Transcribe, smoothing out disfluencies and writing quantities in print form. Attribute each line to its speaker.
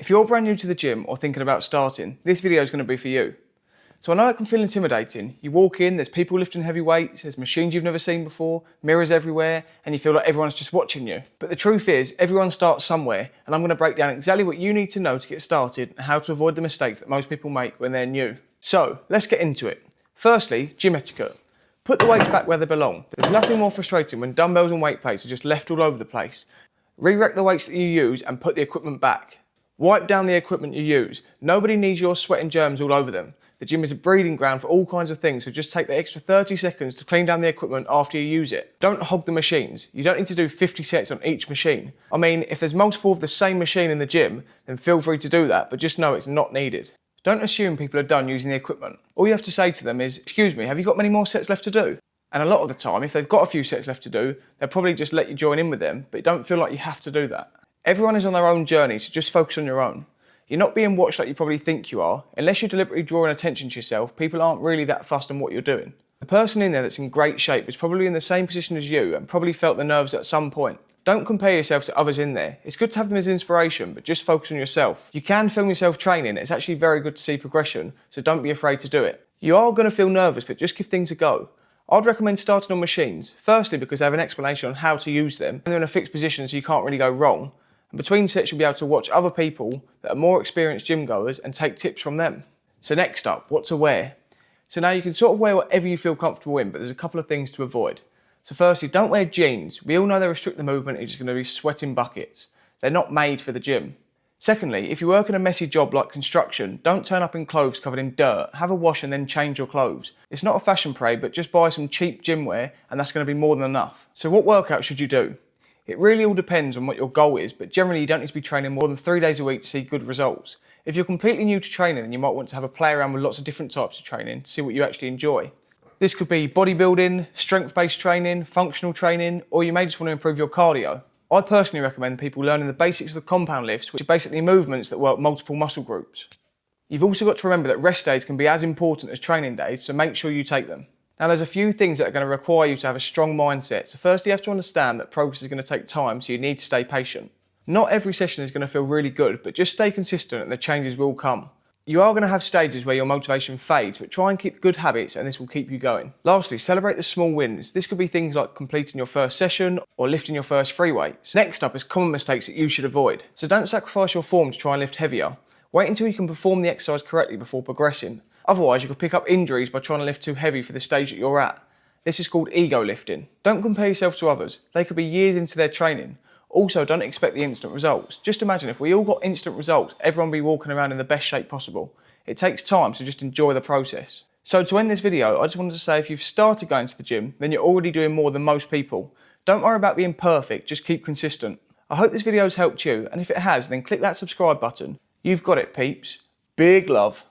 Speaker 1: If you're brand new to the gym or thinking about starting, this video is going to be for you. So I know it can feel intimidating. You walk in, there's people lifting heavy weights, there's machines you've never seen before, mirrors everywhere, and you feel like everyone's just watching you. But the truth is, everyone starts somewhere, and I'm going to break down exactly what you need to know to get started and how to avoid the mistakes that most people make when they're new. So, let's get into it. Firstly, gym etiquette. Put the weights back where they belong. There's nothing more frustrating when dumbbells and weight plates are just left all over the place. Re-rack the weights that you use and put the equipment back. Wipe down the equipment you use. Nobody needs your sweat and germs all over them. The gym is a breeding ground for all kinds of things, so just take the extra 30 seconds to clean down the equipment after you use it. Don't hog the machines. You don't need to do 50 sets on each machine. I mean, if there's multiple of the same machine in the gym, then feel free to do that, but just know it's not needed. Don't assume people are done using the equipment. All you have to say to them is, "Excuse me, have you got many more sets left to do?" And a lot of the time, if they've got a few sets left to do, they'll probably just let you join in with them, but don't feel like you have to do that. Everyone is on their own journey, so just focus on your own. You're not being watched like you probably think you are. Unless you're deliberately drawing attention to yourself, people aren't really that fussed on what you're doing. The person in there that's in great shape is probably in the same position as you and probably felt the nerves at some point. Don't compare yourself to others in there. It's good to have them as inspiration, but just focus on yourself. You can film yourself training. It's actually very good to see progression, so don't be afraid to do it. You are going to feel nervous, but just give things a go. I'd recommend starting on machines. Firstly, because they have an explanation on how to use them, and they're in a fixed position so you can't really go wrong. And between sets, you'll be able to watch other people that are more experienced gym goers and take tips from them. So next up, what to wear. So now you can sort of wear whatever you feel comfortable in, but there's a couple of things to avoid. So firstly, don't wear jeans. We all know they restrict the movement, you're just going to be sweating buckets. They're not made for the gym. Secondly, if you work in a messy job like construction, don't turn up in clothes covered in dirt. Have a wash and then change your clothes. It's not a fashion parade, but just buy some cheap gym wear and that's going to be more than enough. So what workout should you do? It really all depends on what your goal is, but generally you don't need to be training more than 3 days a week to see good results. If you're completely new to training, then you might want to have a play around with lots of different types of training to see what you actually enjoy. This could be bodybuilding, strength-based training, functional training, or you may just want to improve your cardio. I personally recommend people learning the basics of the compound lifts, which are basically movements that work multiple muscle groups. You've also got to remember that rest days can be as important as training days, so make sure you take them. Now there's a few things that are going to require you to have a strong mindset. So first you have to understand that progress is going to take time, so you need to stay patient. Not every session is going to feel really good, but just stay consistent and the changes will come. You are going to have stages where your motivation fades, but try and keep good habits and this will keep you going. Lastly, celebrate the small wins. This could be things like completing your first session or lifting your first free weights. Next up is common mistakes that you should avoid. So don't sacrifice your form to try and lift heavier. Wait until you can perform the exercise correctly before progressing. Otherwise, you could pick up injuries by trying to lift too heavy for the stage that you're at. This is called ego lifting. Don't compare yourself to others. They could be years into their training. Also, don't expect the instant results. Just imagine if we all got instant results, everyone would be walking around in the best shape possible. It takes time, so just enjoy the process. So to end this video, I just wanted to say if you've started going to the gym, then you're already doing more than most people. Don't worry about being perfect, just keep consistent. I hope this video has helped you, and if it has, then click that subscribe button. You've got it, peeps. Big love.